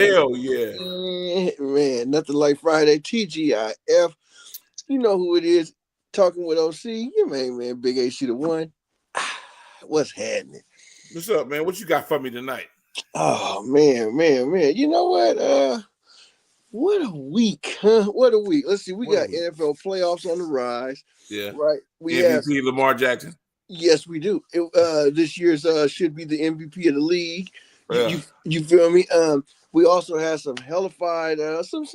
Hell yeah. Man, nothing like Friday. TGIF. You know who it is. Talking with OC. Your main man, Big AC the one. What's happening? What's up, man? What you got for me tonight? Oh man. You know what? What a week, huh? What a week. Let's see. We What a got week. NFL playoffs on the rise. Yeah. Right. We have MVP Lamar Jackson. Yes, we do. This year's should be the MVP of the league. You Yeah. you, you feel me? We also had some hellified, some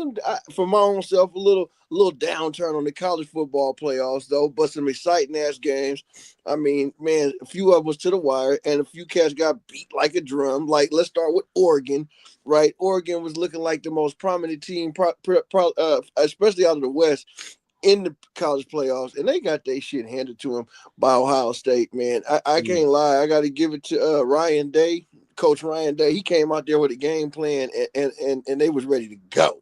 for my own self, a little downturn on the college football playoffs though, but some exciting ass games. I mean, man, a few of us to the wire, and a few cats got beat like a drum. Like, let's start with Oregon, right? Oregon was looking like the most prominent team, especially out of the West in the college playoffs, and they got their shit handed to them by Ohio State, man. I can't lie. I got to give it to Ryan Day, Coach Ryan Day. He came out there with a game plan, and they was ready to go.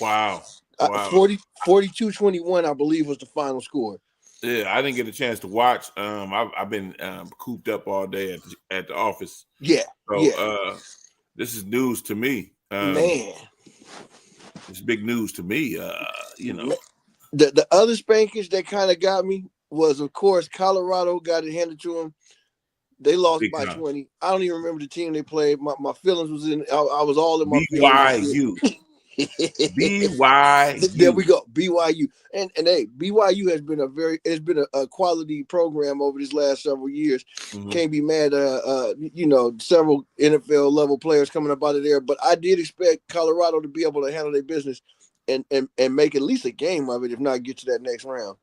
Wow. Wow. 42-21, I believe, was the final score. Yeah, I didn't get a chance to watch. I've been cooped up all day at the office. Yeah. So this is news to me. Man. It's big news to me. You know. The other spankings that kind of got me was, of course, Colorado got it handed to them. They lost Big by time. 20. I don't even remember the team they played. My feelings was in. I was all in my BYU. BYU. There we go. BYU. And hey, BYU has been a quality program over these last several years. Mm-hmm. Can't be mad several NFL level players coming up out of there. But I did expect Colorado to be able to handle their business and make at least a game of it, if not get to that next round.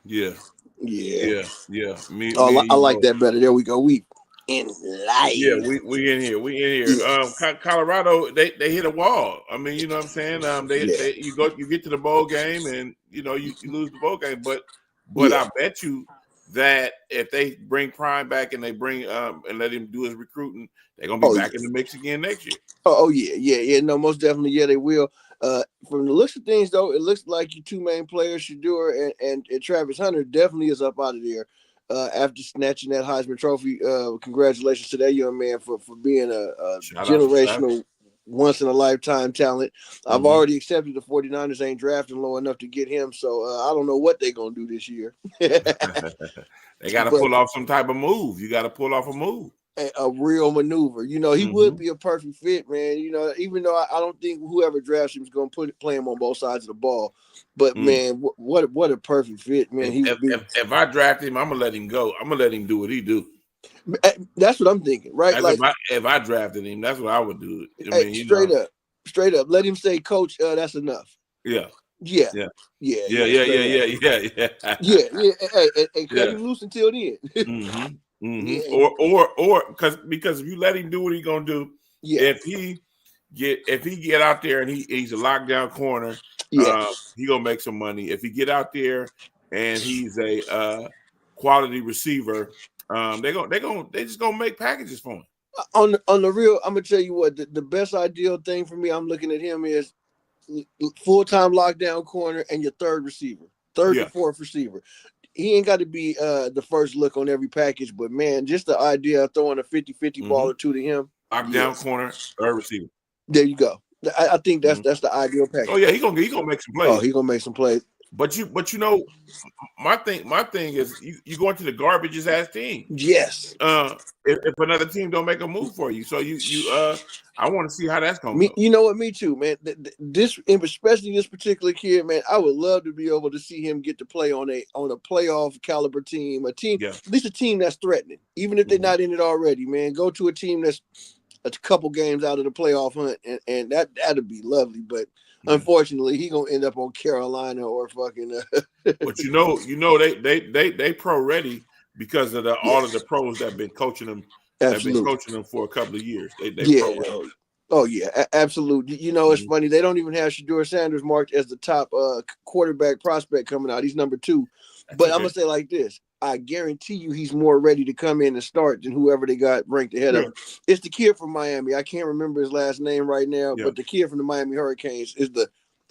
Yeah. I like that better. There we go. We in life. Yeah, we in here. Colorado, they hit a wall. I mean, you know what I'm saying? You get to the bowl game and you lose the bowl game, but I bet you that if they bring Prime back and they bring and let him do his recruiting, they're gonna be back in the mix again next year. Yeah. No, most definitely, they will. From the looks of things, though, it looks like your two main players, Shedeur and Travis Hunter, definitely is up out of there after snatching that Heisman Trophy. Congratulations to that young man for being a generational, once-in-a-lifetime talent. Mm-hmm. I've already accepted the 49ers ain't drafting low enough to get him, so I don't know what they're going to do this year. They got to pull off some type of move. You got to pull off a move. A real maneuver. He would be a perfect fit, man. Even though I don't think whoever drafts him is going to play him on both sides of the ball. But man, what a perfect fit, man. If I draft him, I'm gonna let him go. I'm gonna let him do what he do. That's what I'm thinking, right? If I drafted him, that's what I would do. Straight up, let him say, "Coach, that's enough." Yeah. Yeah. Hey, cut him loose until then. Mm-hmm. Yeah. Or because if you let him do what he's gonna do, if he get out there and he's a lockdown corner, he gonna make some money. If he get out there and he's a quality receiver, they just gonna make packages for him. On the real, I'm gonna tell you what the best ideal thing for me. I'm looking at him is full-time lockdown corner and your third to fourth receiver. He ain't got to be the first look on every package, but man, just the idea of throwing a 50-50 ball or two to him. Lockdown corner, third receiver. There you go. I think that's the ideal package. Oh yeah, he gonna make some plays. Oh, he gonna make some plays. But my thing is you go into the garbage's ass team. Yes. If another team don't make a move for you, so I want to see how that's gonna go. You know what? Me too, man. Especially this particular kid, man. I would love to be able to see him get to play on a playoff caliber team, at least a team that's threatening, even if they're not in it already. Man, go to a team that's a couple games out of the playoff hunt, and that'd be lovely. But unfortunately, he gonna end up on Carolina or fucking. But they pro ready because of all of the pros that have been coaching them. Absolutely. Have been coaching them for a couple of years. They pro ready. Oh yeah, absolutely. It's funny. They don't even have Shedeur Sanders marked as the top quarterback prospect coming out. He's number 2. But I'm gonna say like this: I guarantee you, he's more ready to come in and start than whoever they got ranked ahead of him. It's the kid from Miami. I can't remember his last name right now, but the kid from the Miami Hurricanes is the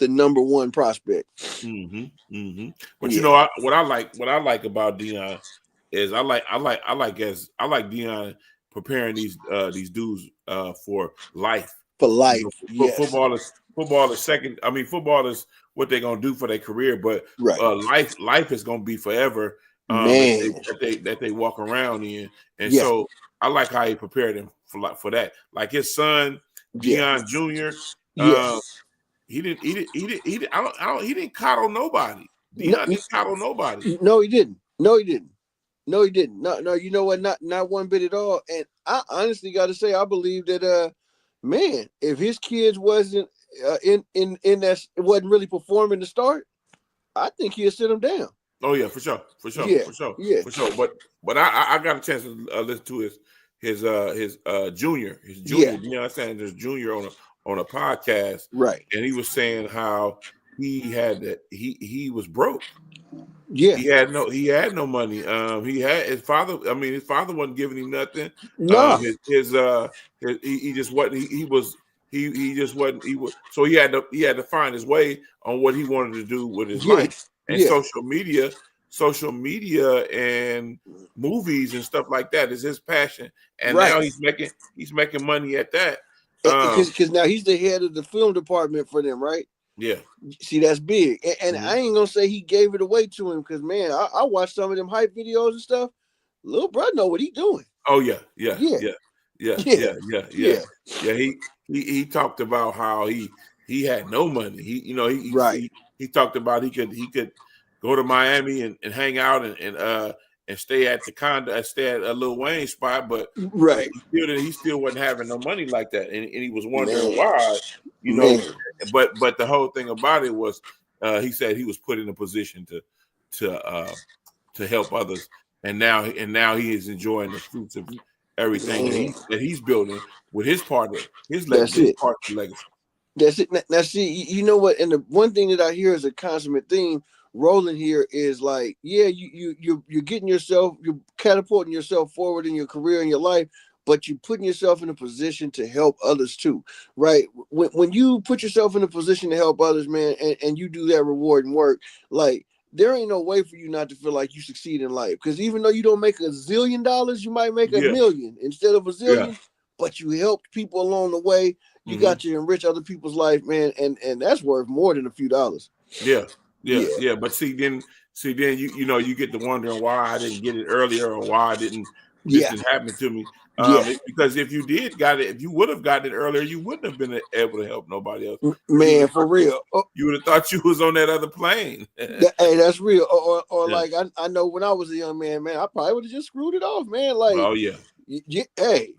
number 1 prospect. But what I like about Deion is I like Deion preparing these dudes for life for life. Yes. Football is second. I mean, football is what they're gonna do for their career, but life is gonna be forever. That they walk around in, and so I like how he prepared him for that. Like his son, Deion Jr. He didn't coddle nobody. Deion didn't coddle nobody. No, he didn't. No, you know what? Not one bit at all. And I honestly got to say, I believe that, man, if his kids wasn't in that, wasn't really performing to start, I think he'll sit them down. Oh yeah, for sure. But I got a chance to listen to his junior, Deion Sanders Jr. on a podcast, right? And he was saying how he was broke. Yeah, he had no money. He had his father. I mean, his father wasn't giving him nothing. No, he just wasn't. He just wasn't. So he had to find his way on what he wanted to do with his life. And social media and movies and stuff like that is his passion. And now he's making money at that. Because now he's the head of the film department for them, right? Yeah. See, that's big. And I ain't gonna say he gave it away to him, because man, I watched some of them hype videos and stuff. Little brother know what he doing. Oh yeah. He talked about how he had no money. He talked about he could go to Miami and hang out and stay at the condo, stay at a Lil Wayne spot, but he still wasn't having no money like that, and he was wondering why, But the whole thing about it was, he said he was put in a position to help others, and now he is enjoying the fruits of everything that he's building with his part of his legacy. That's it. Now, see, you know what? And the one thing that I hear is a consummate theme rolling here is like, you're getting yourself, you're catapulting yourself forward in your career and your life, but you're putting yourself in a position to help others too, right? When you put yourself in a position to help others, man, and you do that rewarding work, like, there ain't no way for you not to feel like you succeed in life. Because even though you don't make $1 zillion, you might make $1 million instead of $1 zillion, but you helped people along the way. You got to enrich other people's life, man, and that's worth more than a few dollars. Yeah. But see, then you get to wondering why I didn't get it earlier, or why this didn't happen to me. Because if you would have gotten it earlier, you wouldn't have been able to help nobody else. Man, for real. You would have thought you was on that other plane. Hey, that's real. Or like, I know when I was a young man, I probably would have just screwed it off, man. Like, oh yeah. Hey,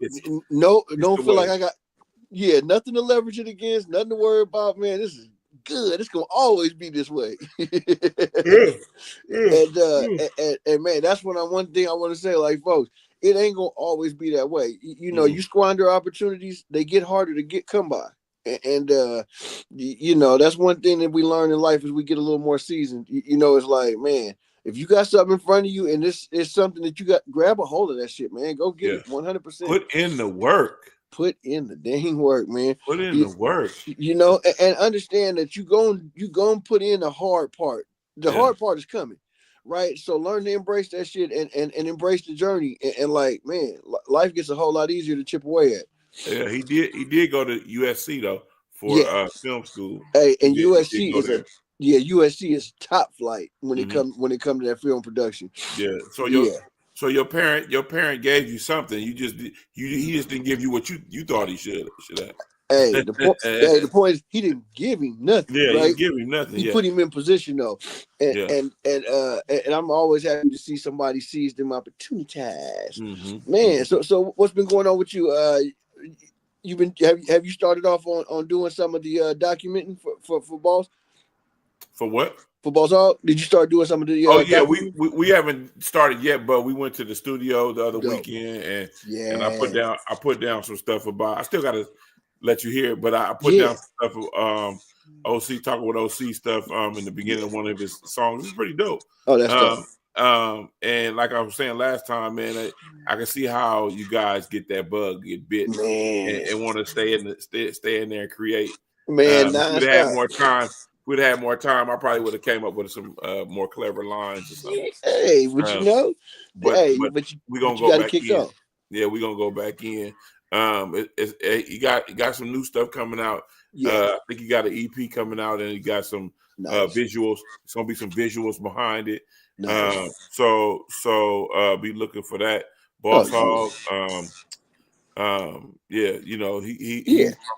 don't feel like I got nothing to leverage it against, nothing to worry about, man. This is good. It's gonna always be this way. And man, that's one thing I want to say, like, folks, it ain't gonna always be that way. You squander opportunities, they get harder to come by. And that's one thing that we learn in life as we get a little more seasoned. It's like, man, if you got something in front of you and this is something that you got, grab a hold of that shit, man. Go get it 100%. Put in the work. Put in the dang work, man. Put in the work. And understand that you going put in the hard part. The hard part is coming, right? So learn to embrace that shit and embrace the journey. And like, man, life gets a whole lot easier to chip away at. Yeah, he did go to USC though for film school. Hey, and USC is USC is top flight when it comes to that film production. Yeah. So your parent gave you something. He just didn't give you what you thought he should have. Hey, the point is he didn't give him nothing. Yeah, right? He didn't give him nothing. He put him in position though, and I'm always happy to see somebody seize them opportunities. Man, so what's been going on with you? Have you started off on doing some of the documenting for Balls? For what? For Balls Hog? Did you start doing some of the? We haven't started yet, but we went to the studio the other weekend, and I put down some stuff about. I still got to let you hear it, but I put down some stuff. OC talking with OC stuff in the beginning of one of his songs. It's pretty dope. Oh, that's dope. And like I was saying last time, man, I can see how you guys get that bug, get bit, and want to stay in there and create. Man, we'd have more time. We'd have more time. I probably would have came up with some more clever lines or something. Hey, but we're gonna go back in. Yeah, we're gonna go back in. You got some new stuff coming out. I think you got an EP coming out, and you got some visuals. It's gonna be some visuals behind it. Nice. So be looking for that. Boss Hog. Yeah,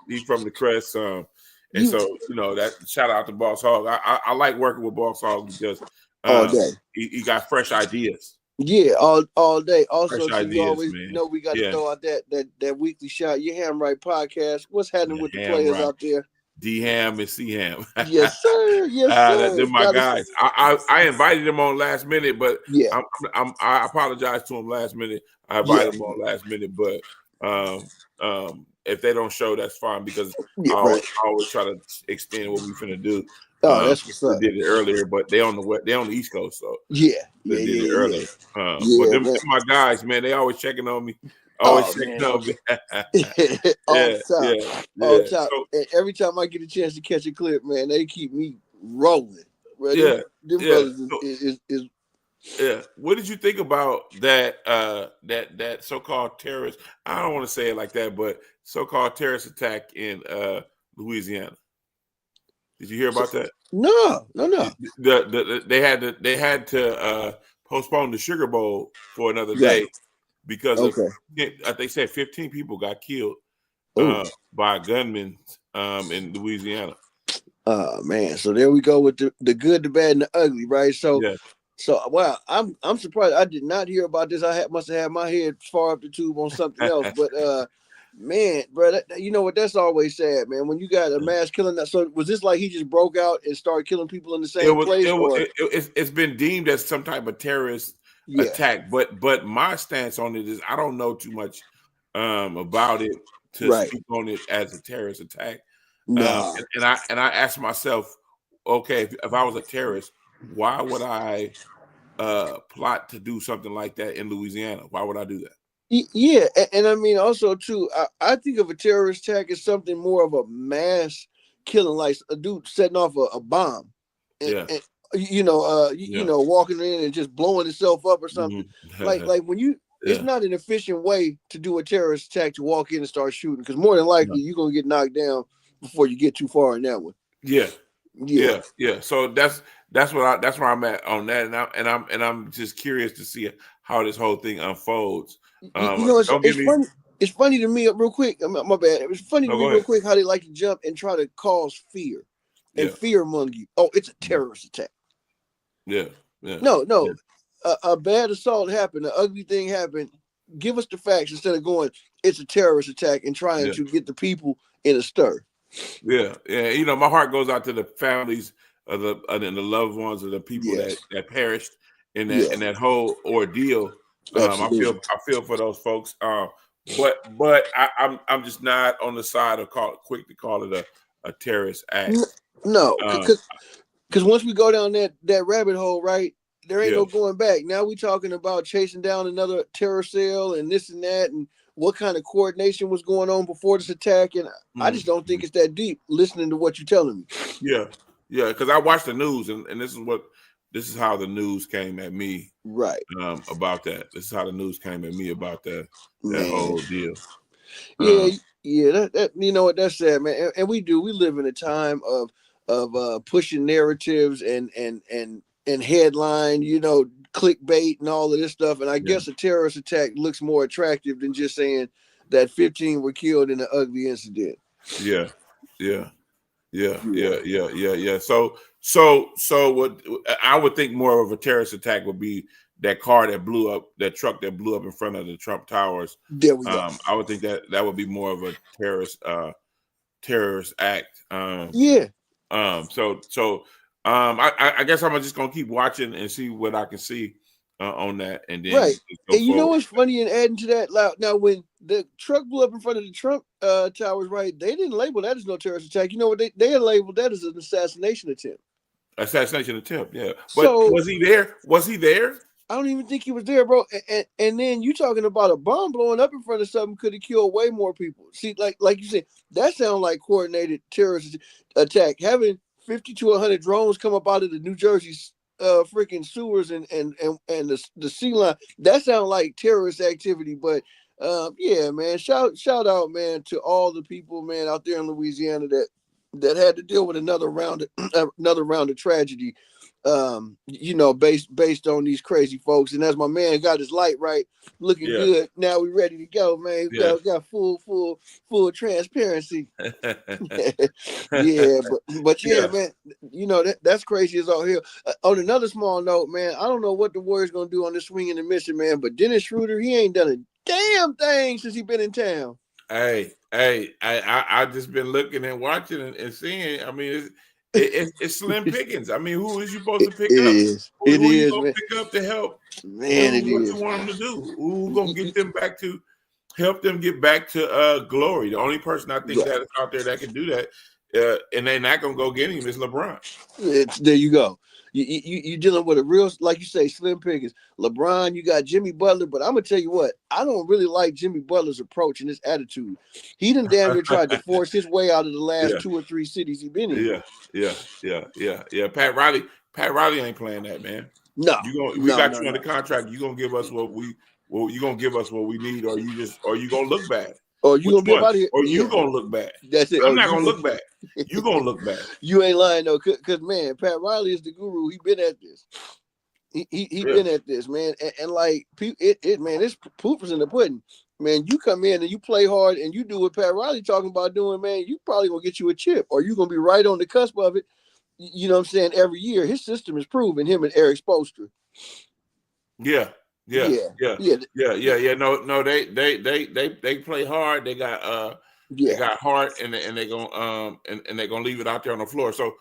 he's from the Crest. And so that shout out to Boss Hog. I like working with Boss Hog because all day he got fresh ideas. Yeah, all day. Also, you always know we got to throw out that weekly shot. Your Ham Right podcast. What's happening with the players out there? D Ham and C Ham. Yes, sir. Yes, sir. They're my guys. I invited them on last minute, but I apologize to them last minute. I invited them on last minute, but if they don't show, that's fine because I always try to extend what we finna do. Oh, that's what's up. They did it earlier, but they on the East Coast, so they did it earlier. But them my guys, man, they always checking on me. Always checking on me. All top. And every time I get a chance to catch a clip, man, they keep me rolling. Right? Them brothers is What did you think about that? That so-called terrorist? I don't want to say it like that, but so-called terrorist attack in Louisiana. Did you hear about that? No. They had to postpone the Sugar Bowl for another day because they said 15 people got killed by gunmen in Louisiana. Oh man! So there we go with the good, the bad, and the ugly, right? So wow, I'm surprised. I did not hear about this. Must have had my head far up the tube on something else, but. Man, bro, you know what? That's always sad, man. When you got a mass killing, so was this like he just broke out and started killing people in the same place? It's been deemed as some type of terrorist attack, but my stance on it is I don't know too much about it to speak on it as a terrorist attack. No. And I asked myself, okay, if I was a terrorist, why would I plot to do something like that in Louisiana? Why would I do that? Yeah, and I mean also too, I think of a terrorist attack as something more of a mass killing, like a dude setting off a bomb, and walking in and just blowing itself up or something. Mm-hmm. like when you, it's not an efficient way to do a terrorist attack to walk in and start shooting because more than likely you're gonna get knocked down before you get too far in that one. Yeah. So that's where I'm at on that, and I'm just curious to see how this whole thing unfolds. It's funny to me, real quick. My bad. It's funny to me, real quick, how they like to jump and try to cause fear and fear among you. Oh, it's a terrorist attack. No. A bad assault happened. An ugly thing happened. Give us the facts instead of going, it's a terrorist attack and trying to get the people in a stir. Yeah. My heart goes out to the families of the loved ones of the people that perished in that whole ordeal. I feel for those folks. But I'm just not on the side of quick to call it a terrorist act. No, because once we go down that rabbit hole, right, there ain't no going back. Now we talking about chasing down another terror cell and this and that, and what kind of coordination was going on before this attack. And I just don't think it's that deep. Listening to what you're telling me. Yeah, because I watched the news, and this is how the news came at me. Right. About that. This is how the news came at me about that whole deal. That you know what, that's sad, man. And we live in a time of pushing narratives and headline, clickbait and all of this stuff. And I guess a terrorist attack looks more attractive than just saying that 15 were killed in an ugly incident. Yeah. So what I would think more of a terrorist attack would be that car that blew up, that truck that blew up in front of the Trump Towers. There we go. I would think that would be more of a terrorist act. I guess I'm just gonna keep watching and see what I can see on that, and then And you know what's funny, and adding to that, now when the truck blew up in front of the Trump Towers, right? They didn't label that as no terrorist attack. You know what they had labeled that as an assassination attempt. Assassination attempt, yeah. But so, was he there? I don't even think he was there, bro. And then you talking about a bomb blowing up in front of something could have killed way more people. See, like you said, that sounds like coordinated terrorist attack. Having 50 to 100 drones come up out of the New Jersey freaking sewers and the sea line, that sounds like terrorist activity. But Yeah, man. Shout out, man, to all the people, man, out there in Louisiana that had to deal with another round of tragedy. Based on these crazy folks. And as my man got his light right, looking good. Now we ready to go, man. We got full transparency. Yeah, but yeah, man. That's crazy as all hell. On another small note, man, I don't know what the Warriors gonna do on this swing and the mission, man. But Dennis Schroeder, he ain't done a damn thing since he been in town. Hey, I just been looking and watching and seeing. I mean, it's slim pickings. I mean, who is you supposed to pick up? Who you gonna pick up to help? Man, it is. What you want them to do? Who gonna get them back to help them get back to glory? The only person I think that is out there that can do that, and they're not gonna go get him, is LeBron. There you go. You dealing with a real, like you say, slim pickings. LeBron, you got Jimmy Butler, but I'm gonna tell you what, I don't really like Jimmy Butler's approach and his attitude. He done damn near tried to force his way out of the last 2 or 3 cities he been in. Yeah. Pat Riley ain't playing that, man. No, we got you under contract. You gonna give us what you gonna give us what we need, or you gonna look bad. Or you gonna be out of here, or you gonna look bad. That's it. I'm not gonna look bad. You gonna look bad. You ain't lying though, cause man, Pat Riley is the guru. He been at this. He been at this, man, and like man, it's proof is in the pudding. Man, you come in and you play hard and you do what Pat Riley talking about doing, man. You probably gonna get you a chip, or you gonna be right on the cusp of it. You know what I'm saying? Every year, his system is proven. Him and Eric Spoelstra. Yeah. No, they play hard. They got they got heart, and they're gonna leave it out there on the floor. So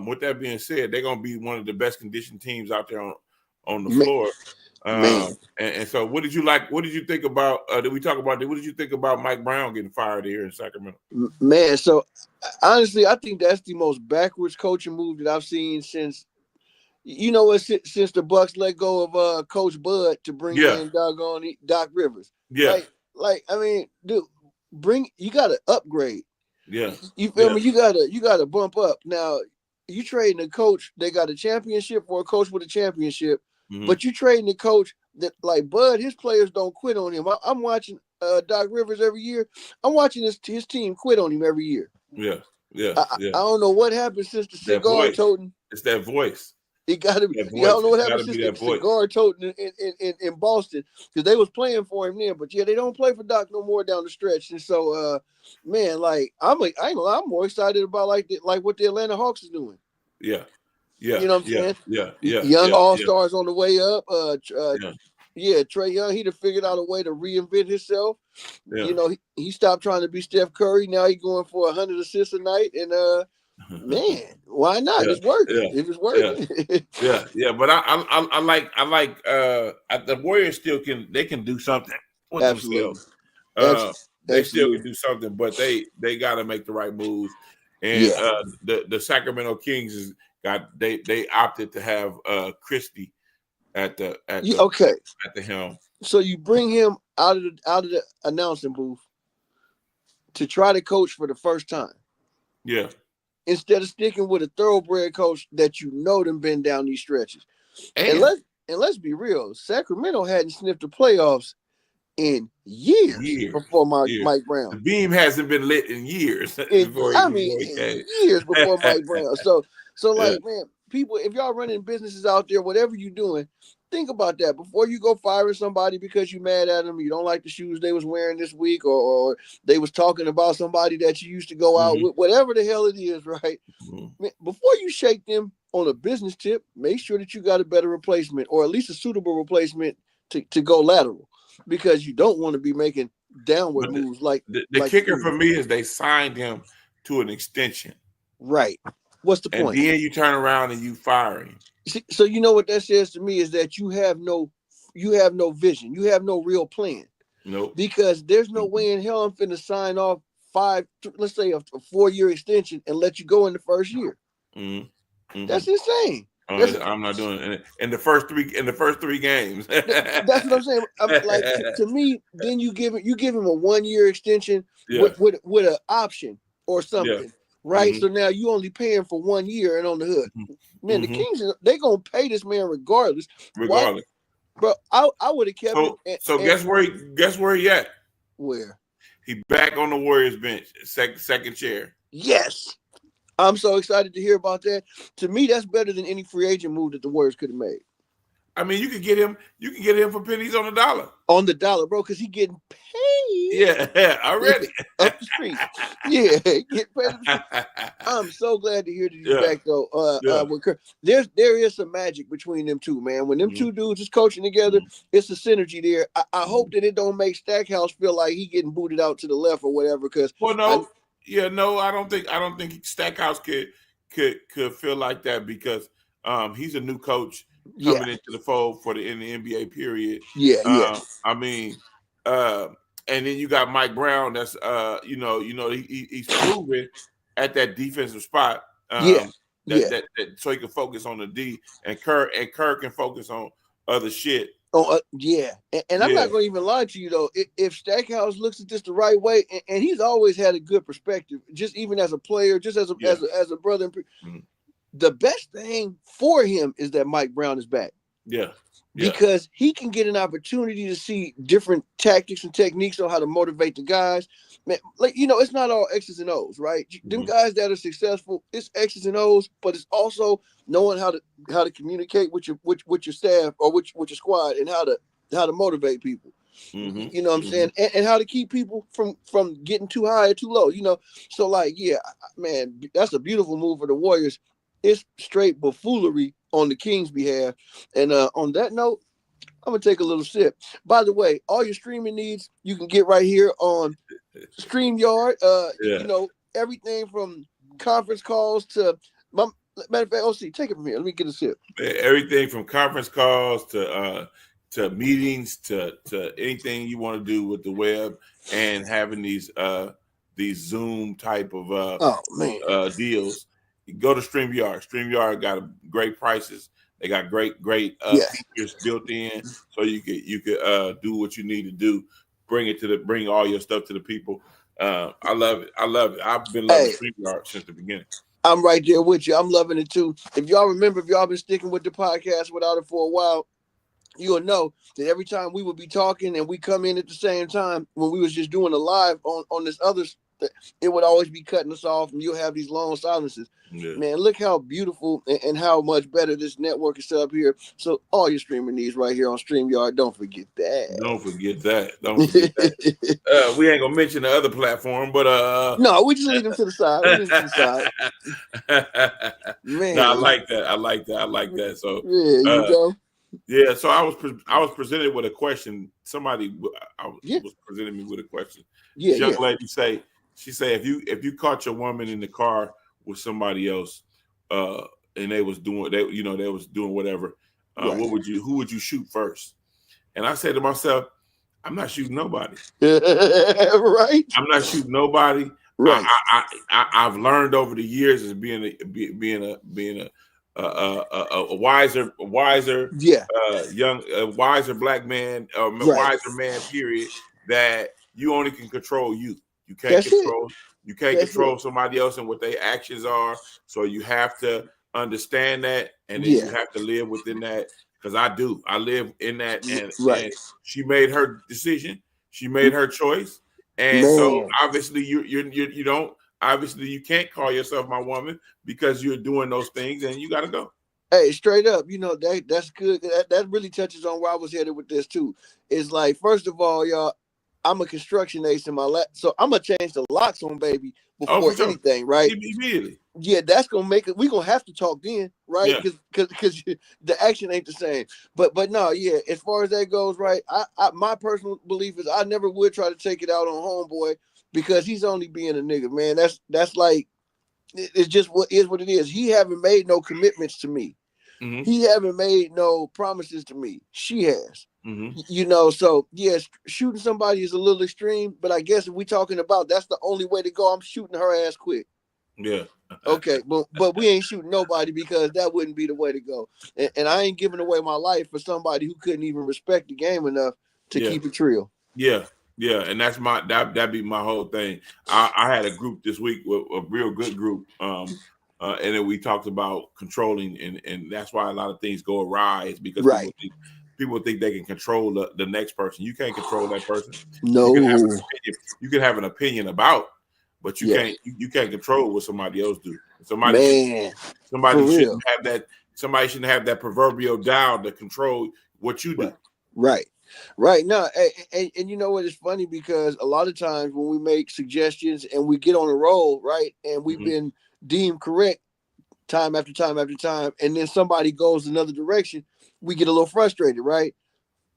with that being said, they're gonna be one of the best conditioned teams out there on the floor. And so, what did you like? What did you think about? Did we talk about that? What did you think about Mike Brown getting fired here in Sacramento? Man, so honestly, I think that's the most backwards coaching move that I've seen since. You know what? Since the Bucks let go of Coach Bud to bring in doggone Doc Rivers. Yeah. Like I mean, dude, you got to upgrade. Yeah. You feel me? You gotta bump up. Now you trading a coach. They got a championship for a coach with a championship, but you trading a coach that like Bud. His players don't quit on him. I'm watching Doc Rivers every year. I'm watching his team quit on him every year. Yeah. I don't know what happened since the cigar toting. It's that voice. It got to be. You don't know what happened since the cigar toting in Boston, because they was playing for him then. But yeah, they don't play for Doc no more down the stretch. And so, man, like I'm more excited about like what the Atlanta Hawks is doing. Yeah. You know what I'm saying? Yeah. Young all-stars on the way up. Trae Young, he'd have figured out a way to reinvent himself. Yeah. You know, he stopped trying to be Steph Curry. Now he's going for 100 assists a night, and man, why not? It's working. It was working. Yeah. But I like the Warriors still can do something with themselves. They still can do something, but they got to make the right moves. And the Sacramento Kings they opted to have Christie at the helm. So you bring him out of the announcing booth to try to coach for the first time. Yeah. Instead of sticking with a thoroughbred coach that you know them been down these stretches. And let's be real, Sacramento hadn't sniffed the playoffs in years before Mike Brown. The beam hasn't been lit in years. Years before Mike Brown. So like, man, people, if y'all running businesses out there, whatever you're doing, think about that before you go firing somebody because you mad at them, you don't like the shoes they was wearing this week, or they was talking about somebody that you used to go out with, whatever the hell it is, right? Man, before you shake them on a business tip, make sure that you got a better replacement, or at least a suitable replacement to go lateral, because you don't want to be making downward moves like the kicker for me is they signed him to an extension. Right. What's the point? And then you turn around and you fire him. So you know what that says to me is that you have no vision. You have no real plan. Nope. Because there's no way in hell I'm finna sign off let's say a 4-year extension and let you go in the first year. That's insane. I'm not doing it in the first 3 games. That's what I'm saying. Like to me, then you give him a 1-year extension with an option or something. Yeah. Right, so now you only paying for 1 year and on the hook. Man, the Kings, they gonna pay this man regardless. bro. I would have kept him. So guess where he at? Where? He back on the Warriors bench, second chair. Yes. I'm so excited to hear about that. To me, that's better than any free agent move that the Warriors could have made. I mean, you can get him for pennies on the dollar. On the dollar, bro, because he getting paid. Yeah, already. Up the street. Yeah, get paid. I'm so glad to hear that he's back, though. With Kerr. There is some magic between them two, man. When them two dudes is coaching together, it's a synergy there. I hope that it don't make Stackhouse feel like he getting booted out to the left or whatever. Because I don't think Stackhouse could feel like that because he's a new coach coming into the fold in the NBA period. I mean, and then you got Mike Brown. That's he's proven at that defensive spot. That so he can focus on the D, and Kerr can focus on other shit. Oh, and I'm not going to even lie to you, though. If Stackhouse looks at this the right way, and he's always had a good perspective, just even as a player, just as a brother, the best thing for him is that Mike Brown is back. Because he can get an opportunity to see different tactics and techniques on how to motivate the guys. Man, it's not all X's and O's, right? Them guys that are successful, it's X's and O's, but it's also knowing how to communicate with your staff or with your squad and how to motivate people. You know what I'm saying? And how to keep people from getting too high or too low. So man, that's a beautiful move for the Warriors. It's straight buffoonery on the Kings' behalf. And on that note, I'm going to take a little sip. By the way, all your streaming needs, you can get right here on StreamYard. Everything from conference calls to matter of fact, OC, take it from here. Let me get a sip. Everything from conference calls to meetings to anything you want to do with the web and having these Zoom type of deals. Go to StreamYard. StreamYard got great prices. They got great features built in, so you could do what you need to do. Bring all your stuff to the people. I love it. I've been loving StreamYard since the beginning. I'm right there with you. I'm loving it too. If y'all been sticking with the podcast without it for a while, you'll know that every time we would be talking and we come in at the same time when we was just doing a live on this other, it would always be cutting us off, and you'll have these long silences. Man, look how beautiful and how much better this network is set up here. So all your streaming needs right here on StreamYard. Don't forget that. We ain't gonna mention the other platform, but no, we just leave them to the side. Man, no, I like that. So you go. Yeah, so I was presented with a question. Somebody was presenting me with a question. This young lady she said if you caught your woman in the car with somebody else, and they was doing whatever, who would you shoot first? And I said to myself, I'm not shooting nobody. Right. I'm not shooting nobody. Right. I've learned over the years as being a wiser black man, wiser man, period, that you only can control you. You can't control somebody else and what their actions are. So you have to understand that, and then you have to live within that. Because I live in that, and she made her decision. She made her choice, and so obviously you don't. Obviously, you can't call yourself my woman because you're doing those things, and you got to go. Hey, straight up, that's good. That really touches on where I was headed with this too. It's like, first of all, y'all, I'm a construction ace in my lap, so I'm gonna change the locks on baby before anything, right? Immediately. Yeah, that's gonna make it. We're gonna have to talk then, right? Because the action ain't the same. But no, as far as that goes, right? I my personal belief is I never would try to take it out on homeboy because he's only being a nigga, man. That's like, it's just what it is. He haven't made no commitments to me. Mm-hmm. He haven't made no promises to me. She has. Mm-hmm. So yes, shooting somebody is a little extreme, but I guess if we're talking about that's the only way to go, I'm shooting her ass quick. Yeah. Okay, but we ain't shooting nobody because that wouldn't be the way to go. And I ain't giving away my life for somebody who couldn't even respect the game enough to keep it real. Yeah. Yeah, and that's that'd be my whole thing. I had a group this week, a real good group, and then we talked about controlling, and that's why a lot of things go awry is because people think they can control the next person. You can't control that person. No, you can have an opinion about, but you can't control what somebody else do. Somebody shouldn't have that. Somebody shouldn't have that proverbial dial to control what you do. Right. Now, and you know what? It's funny because a lot of times when we make suggestions and we get on a roll, right, and we've been deemed correct time after time after time, and then somebody goes another direction, we get a little frustrated, right?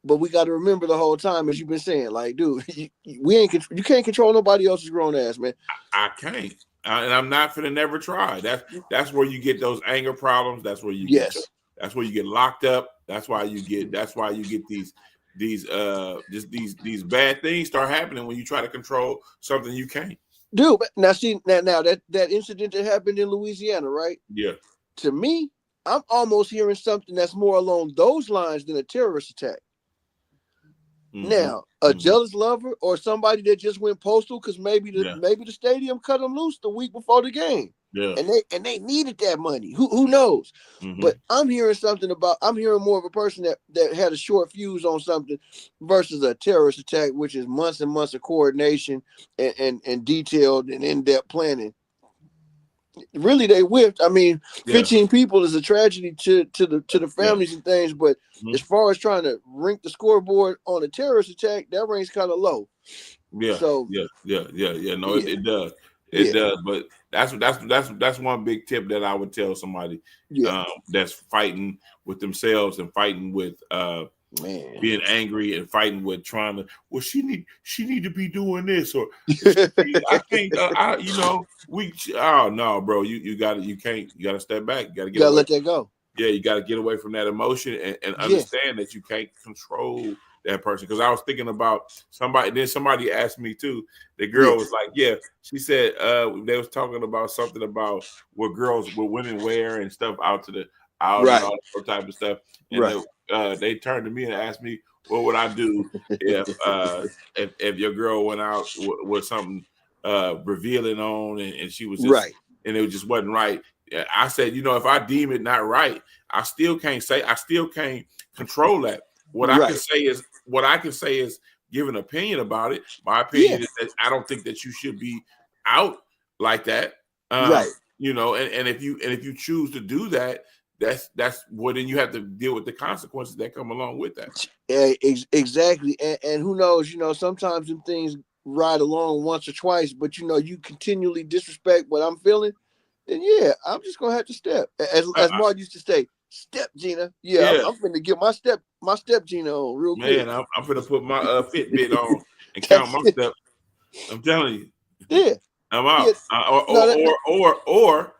But we got to remember the whole time, as you've been saying, like, dude, you can't control nobody else's grown ass, man. I can't, and I'm not finna never try. That's where you get those anger problems. That's where you that's where you get locked up. That's why you get these bad things start happening when you try to control something you can't. Dude, now see now that incident that happened in Louisiana, right? Yeah. To me, I'm almost hearing something that's more along those lines than a terrorist attack. Now, a jealous lover or somebody that just went postal because maybe the stadium cut them loose the week before the game. Yeah. And they needed that money. Who knows? But I'm hearing more of a person that had a short fuse on something versus a terrorist attack, which is months and months of coordination and detailed and in-depth planning. Really, they whipped. I mean, 15 people is a tragedy to the families and things, but as far as trying to rank the scoreboard on a terrorist attack, that ranks kind of low. Yeah. So No, it does. It does. But that's one big tip that I would tell somebody that's fighting with themselves and fighting with being angry and fighting with trying to. Well, she need to be doing this or I think no, bro. You gotta step back. You gotta let that go. Yeah, you gotta get away from that emotion and understand that you can't control that person. Because I was thinking about somebody. Then somebody asked me too. The girl was like, "Yeah," she said they was talking about something about what women wear and stuff out and all that type of stuff. And they turned to me and asked me, "What would I do if your girl went out with something revealing on and she was just and it just wasn't right?" I said, if I deem it not right, I still can't control that. What I can say is give an opinion about it. My opinion is that I don't think that you should be out like that. And if you choose to do that, that's what then you have to deal with the consequences that come along with that. Yeah, exactly. And who knows, sometimes them things ride along once or twice, but you continually disrespect what I'm feeling, then I'm just gonna have to step. As Mark used to say, step Gina. I'm finna get my step Gina on real quick. Man, I'm finna put my Fitbit on and count my steps. I'm telling you. Yeah. I'm out. Or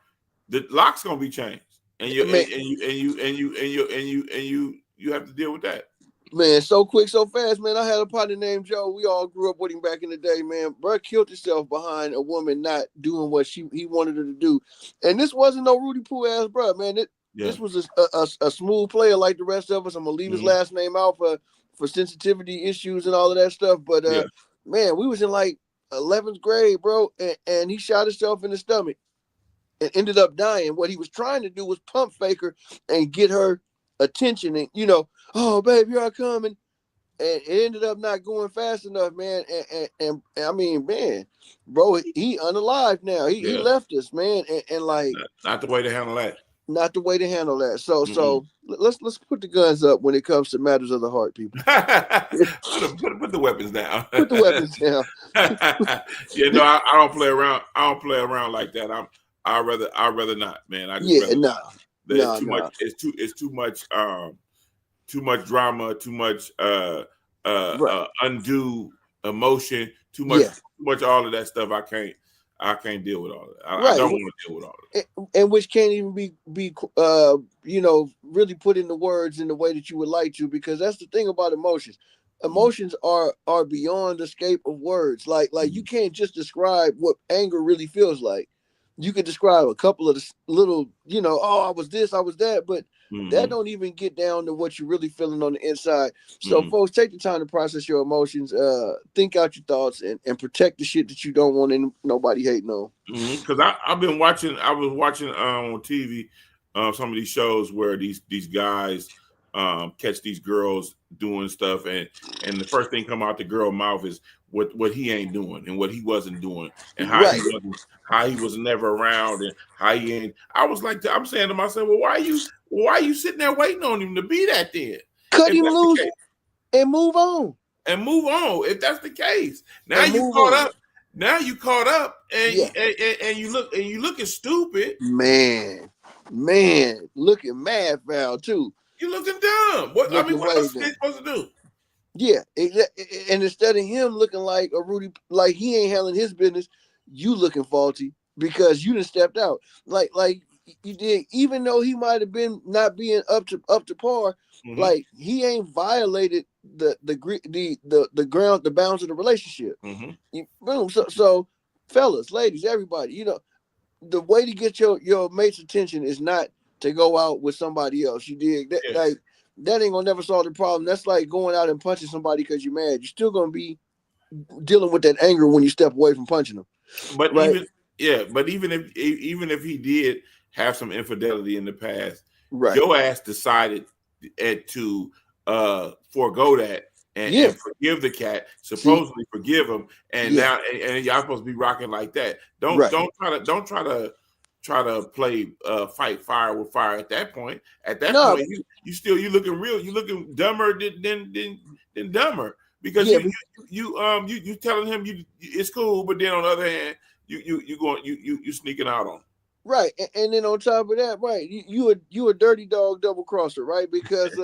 the lock's gonna be changed. And you have to deal with that. Man, so quick, so fast, man. I had a partner named Joe. We all grew up with him back in the day, man. Bro killed himself behind a woman not doing what he wanted her to do. And this wasn't no Rudy Poo ass bro, man. This was a smooth player like the rest of us. I'm gonna leave his last name out for sensitivity issues and all of that stuff. But man, we was in like 11th grade, bro, and he shot himself in the stomach and ended up dying. What he was trying to do was pump fake her and get her attention and oh babe, here I come, and it ended up not going fast enough, man. And I mean, man, bro, he unalive now. He left us, man, and like not the way to handle that. Not the way to handle that. So let's put the guns up when it comes to matters of the heart, people. put the weapons down. Put the weapons down. I don't play around. I don't play around like that. I'd rather not, man. It's too much drama, too much undue emotion, too much all of that stuff. I can't deal with all of that. I don't want to deal with all of that. And which can't even be really put into words in the way that you would like to, because that's the thing about emotions. Emotions are beyond the scope of words. Like you can't just describe what anger really feels like. You could describe a couple of the little, I was this, I was that, but that don't even get down to what you're really feeling on the inside. So folks, take the time to process your emotions, think out your thoughts, and protect the shit that you don't want nobody hating on. Because I was watching on TV some of these shows where these guys catch these girls doing stuff, and the first thing come out the girl mouth is what he ain't doing and what he wasn't doing, and how he was never around, and how he ain't. I was like, I'm saying to myself, well, why are you sitting there waiting on him to be that then? Cut him loose and move on. And move on. If that's the case, now you caught up. Now you caught up, and you looking stupid. Man, looking mad foul too. You looking dumb. What else are they supposed to do? Yeah, and instead of him looking like a Rudy, like he ain't handling his business, you looking faulty because you done stepped out. Like you did, even though he might have been not being up to par. Mm-hmm. Like he ain't violated the ground, the bounds of the relationship. Mm-hmm. Boom. So, fellas, ladies, everybody, the way to get your mate's attention is not to go out with somebody else. You dig that? Yeah. Like that ain't gonna never solve the problem. That's like going out and punching somebody because you're mad. You're still gonna be dealing with that anger when you step away from punching them. But right? even if he did have some infidelity in the past, right? Your ass decided to forego that and forgive the cat, supposedly forgive him, and now and y'all supposed to be rocking like that. Don't try to play fight fire with fire at that point. At that point, you looking real. You looking dumber than dumber because you telling him it's cool, but then on the other hand, you sneaking out on him. Right, and then on top of that, right, you a dirty dog double crosser, right? Because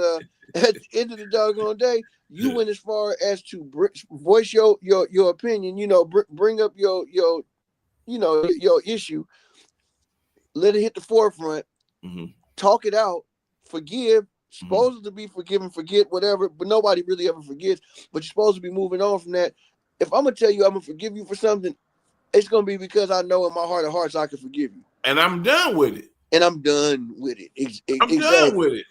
at the end of the doggone day, you went as far as to voice your opinion. Bring up your issue, let it hit the forefront, talk it out, forgive. Supposed to be forgiven, forget whatever, but nobody really ever forgets. But you're supposed to be moving on from that. If I'm gonna tell you I'm gonna forgive you for something, it's gonna be because I know in my heart of hearts I can forgive you. And I'm done with it. I'm done with it. Done with it.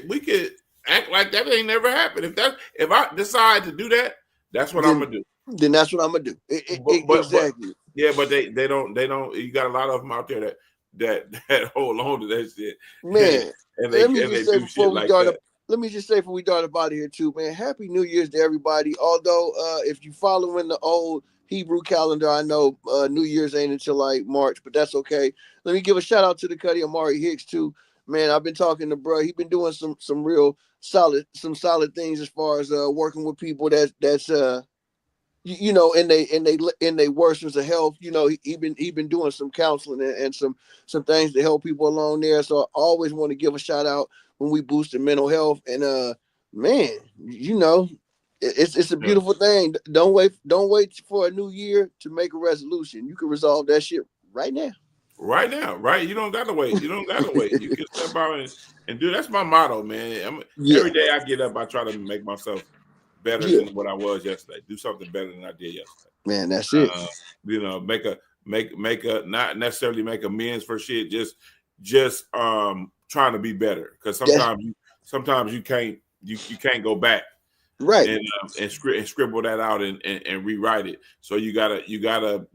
We could act like that ain't never happened. If I decide to do that, that's what I'm gonna do. Then that's what I'm gonna do. Exactly. But they don't. You got a lot of them out there that hold on to that shit. Man, let me just say before we dart up out of here too, man. Happy New Year's to everybody. Although if you following the old Hebrew calendar, I know New Year's ain't until like March, but that's okay. Let me give a shout out to the Cuddy Amari Hicks too. Man, I've been talking to bro. He's been doing some real solid things as far as working with people that's in they worsenings of health. He been doing some counseling and some things to help people along there. So I always want to give a shout out when we boost in mental health. And man, it's a beautiful thing. Don't wait for a new year to make a resolution. You can resolve that shit right now. Right now, right? You don't gotta wait. You can step out and do. That's my motto, man. Every day I get up, I try to make myself better than what I was yesterday. Do something better than I did yesterday. Man, that's it. Make a not necessarily make amends for shit. Just trying to be better, because sometimes you can't go back. Right. And scribble that out and rewrite it. So you gotta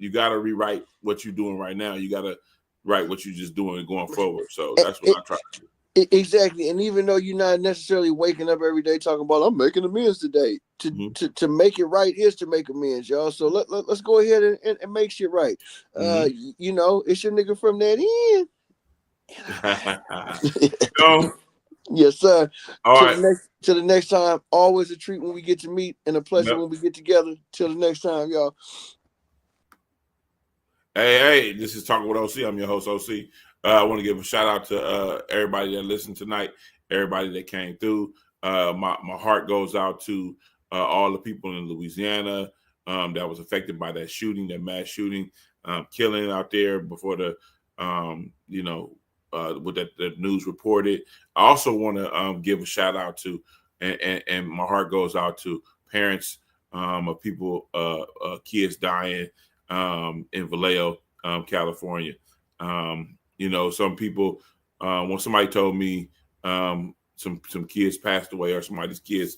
rewrite what you're doing right now. You gotta write what you're just doing going forward. So that's what I try to do. Exactly. And even though you're not necessarily waking up every day talking about I'm making amends today, to make it right is to make amends, y'all. So let's go ahead and make shit right. It's your nigga from that end. Yes, sir. All right. Till the next time. Always a treat when we get to meet and a pleasure when we get together. Till the next time, y'all. Hey, this is Talking with OC. I'm your host, OC. I want to give a shout out to everybody that listened tonight, everybody that came through. My heart goes out to all the people in Louisiana that was affected by that shooting, that mass shooting, killing out there before the what the news reported. I also want to give a shout out to, and my heart goes out to parents of people, kids dying in Vallejo, California. Some people, when somebody told me some kids passed away, or somebody's kids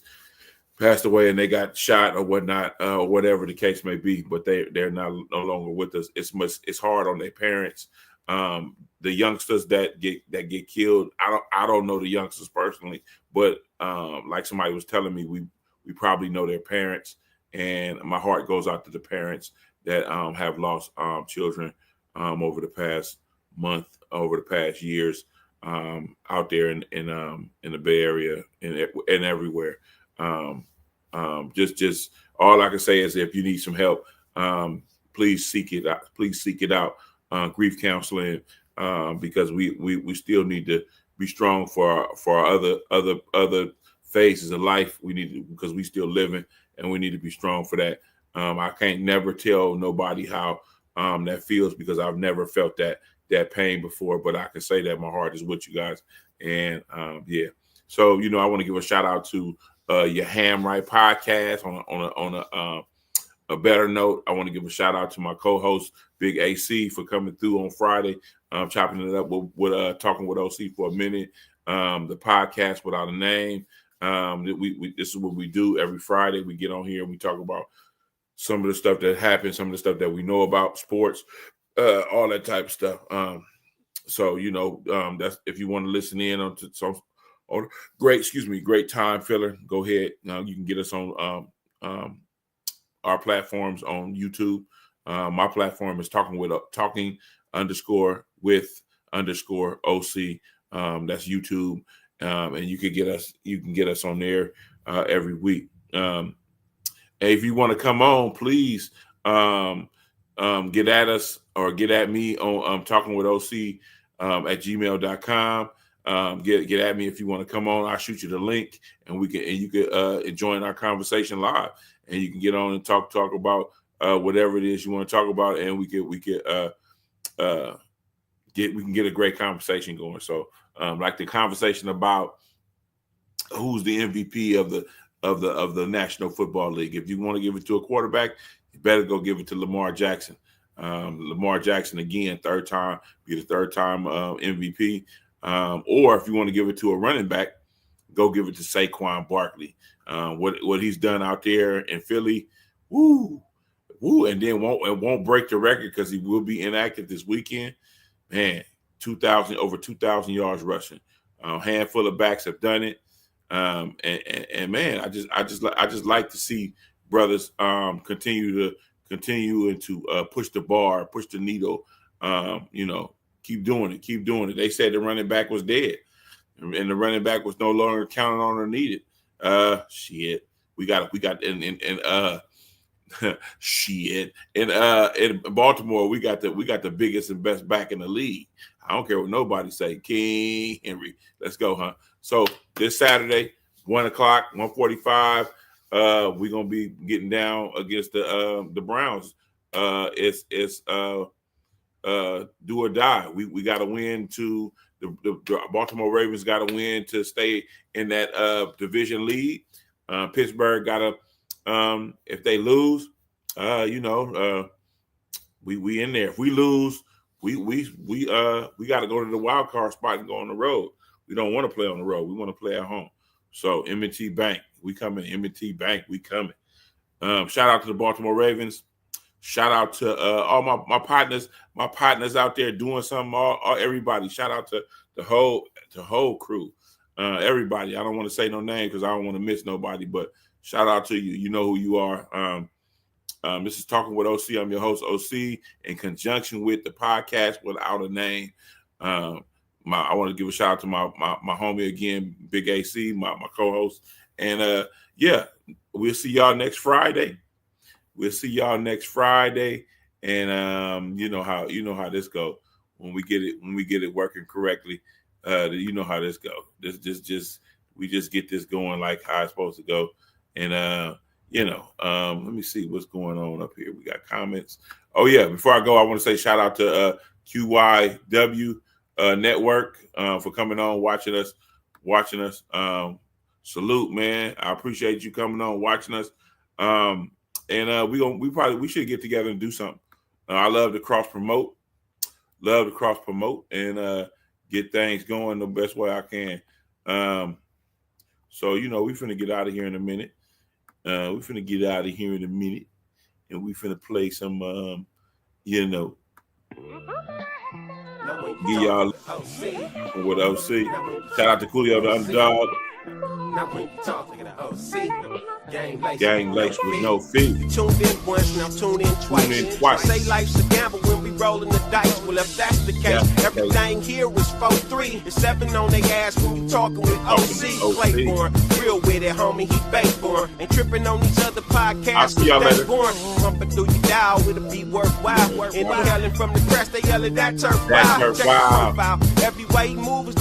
passed away and they got shot or whatnot, or whatever the case may be, but they're no longer with us. It's hard on their parents. The youngsters that get killed, I don't know the youngsters personally, but like somebody was telling me, we probably know their parents, and my heart goes out to the parents that have lost children over the past month, over the past years, out there in the Bay Area and everywhere. Just all I can say is, if you need some help, please seek it out. Please seek it out. Grief counseling, because we still need to be strong for our other phases of life. We need to, because we still living, and we need to be strong for that. I can't never tell nobody how that feels, because I've never felt that pain before. But I can say that my heart is with you guys, and yeah. So I want to give a shout out to your Ham Right podcast. On a better note, I want to give a shout out to my co-host Big AC for coming through on Friday, chopping it up with talking with OC for a minute. The podcast Without a Name. This is what we do every Friday. We get on here and we talk about some of the stuff that happened, some of the stuff that we know about sports, all that type of stuff. So that's, if you want to listen in on some great time filler, go ahead. You can get us on our platforms on YouTube. My platform is talking with OC. That's YouTube, and you can get us on there every week. And if you want to come on, please get at us or get at me on talking with OC at gmail.com. Get at me if you want to come on. I'll shoot you the link, and you can join our conversation live, and you can get on and talk about whatever it is you want to talk about, and we can get a great conversation going. So like the conversation about who's the MVP of the National Football League. If you want to give it to a quarterback, you better go give it to Lamar Jackson. Lamar Jackson again, be the third time MVP. Or if you want to give it to a running back, go give it to Saquon Barkley. What he's done out there in Philly, woo, and then won't break the record because he will be inactive this weekend. Man, over 2,000 yards rushing. Handful of backs have done it, and man, I just like to see brothers continue to push the bar, push the needle. Keep doing it. They said the running back was dead, and the running back was no longer counted on or needed. Shit, we got shit. In Baltimore, we got the biggest and best back in the league. I don't care what nobody say. King Henry, let's go, huh? So this Saturday, 1:00, 1:45, we're gonna be getting down against the Browns. It's do or die. We got to win to the Baltimore Ravens. Got to win to stay in that division lead. Pittsburgh got to, if they lose, we in there. If we lose, we got to go to the wild card spot and go on the road. We don't want to play on the road. We want to play at home. So M&T Bank, we coming. M&T Bank, we coming. Shout out to the Baltimore Ravens. Shout out to all my partners out there doing something. Everybody. Shout out to the whole crew. Everybody. I don't want to say no name because I don't want to miss nobody, but shout out to you. You know who you are. This is Talking with OC. I'm your host, OC, in conjunction with the podcast Without a Name. I want to give a shout out to my homie again, Big AC, my co-host. And we'll see y'all next Friday. And you know how this go when we get it working correctly. You know how this go. We just get this going like how it's supposed to go. And let me see what's going on up here. We got comments. Oh yeah, before I go, I want to say shout out to QYW Network for coming on, watching us. Salute, man. I appreciate you coming on, watching us. And we should get together and do something. I love to cross promote and get things going the best way I can. So we finna get out of here in a minute. And we finna play some Give y'all with OC. Shout out to Coolio the Underdog. Gang Lakes with no fee. You tuned in once, now tune in twice. Say life's a gamble when we rolling the dice. Well, if that's the case, everything here is 4-3 and 7 on their ass when you talking with OC. Claiborne, real with it, homie, he baked for him. Ain't tripping on these other podcasts. I'll see y'all later. Pumping through your dial, it'll be worthwhile. And they yelling from the crest, they yelling that turf. That turf, wow. Every way he moves.